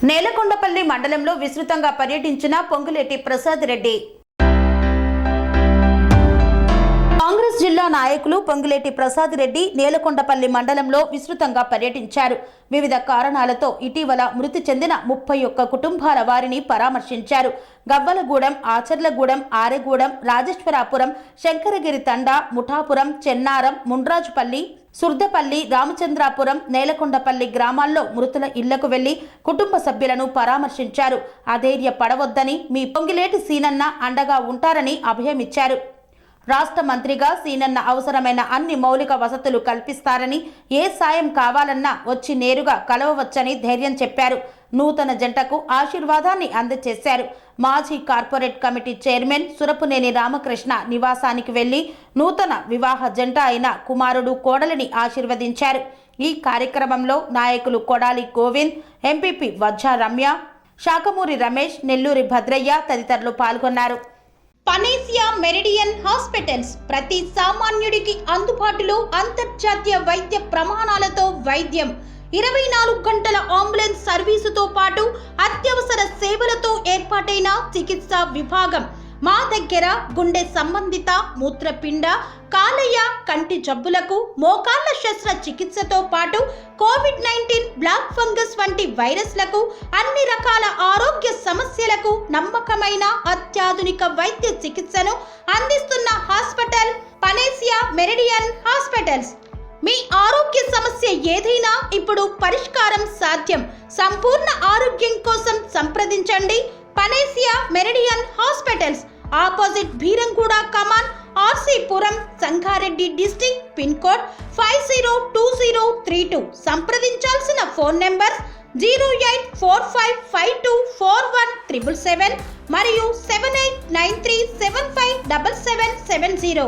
నేలకొండపల్లి మండలంలో విస్తృతంగా పర్యటించిన పొంగులేటి ప్రసాద్ రెడ్డి. కాంగ్రెస్ జిల్లా నాయకులు పొంగులేటి ప్రసాద్ రెడ్డి నేలకొండపల్లి మండలంలో విస్తృతంగా పర్యటించారు. వివిధ కారణాలతో ఇటీవల మృతి చెందిన 31 కుటుంబాల వారిని పరామర్శించారు. గవ్వలగూడెం, ఆచర్లగూడెం, ఆరెగూడెం, రాజేశ్వరాపురం, శంకరగిరి తండా, ముఠాపురం, చెన్నారం, ముండ్రాజుపల్లి, సుర్దపల్లి, రామచంద్రాపురం, నేలకొండపల్లి గ్రామాల్లో మృతుల ఇళ్లకు వెళ్లి కుటుంబ సభ్యులను పరామర్శించారు. అధైర్యపడవద్దని, మీ పొంగిలేటి సీనన్న అండగా ఉంటారని అభయమిచ్చారు. రాష్ట్ర మంత్రిగా సీనన్న అవసరమైన అన్ని మౌలిక వసతులు కల్పిస్తారని, ఏ సాయం కావాలన్నా వచ్చి నేరుగా కలవవచ్చని ధైర్యం చెప్పారు. నూతన జంటకు ఆశీర్వాదాన్ని అందజేశారు. మాజీ కార్పొరేట్ కమిటీ చైర్మన్ సురపునేని రామకృష్ణ నివాసానికి వెళ్లి నూతన వివాహ జంట అయిన కుమారుడు కోడలిని ఆశీర్వదించారు. ఈ కార్యక్రమంలో నాయకులు కొడాలి గోవింద్, ఎంపీపీ వజ్జా రమ్య, శాఖమూరి రమేష్, నెల్లూరి భద్రయ్య తదితరులు పాల్గొన్నారు. పనేసియా మెరిడియన్ హాస్పిటల్స్ ప్రతి సామాన్యుడికి అందుబాటులో అంతర్జాతీయ వైద్య ప్రమాణాలతో వైద్యం, 24 గంటల అంబులెన్స్ సర్వీసుతో పాటు అత్యవసర సేవలతో ఏర్పాటైన చికిత్సా విభాగం. మా దగ్గర గుండె సంబంధిత, మూత్రపిండ, కాలేయ, కంటి జబ్బులకు, మోకాళ్ల శస్త్ర చికిత్సతో పాటు కోవిడ్-19, బ్లాక్ ఫంగస్ వంటి వైరస్లకు, అన్ని రకాల ఆరోగ్య సమస్యలకు నమ్మకమైన అత్యాధునిక వైద్య చికిత్సను అందిస్తున్న హాస్పిటల్ పనేసియా మెరిడియన్ హాస్పిటల్స్. మీ ఆరోగ్య సమస్య ఏదైనా ఇప్పుడు పరిష్కారం సాధ్యం. సంపూర్ణ ఆరోగ్యం కోసం సంప్రదించండి Panacea Meridian hospitals, opposite Bheeramguda Kaman, RC Puram, Sangareddy district, pin code 502032. సంప్రదించాల్సిన ఫోన్ నెంబర్ 0845524177 మరియు 7893757770.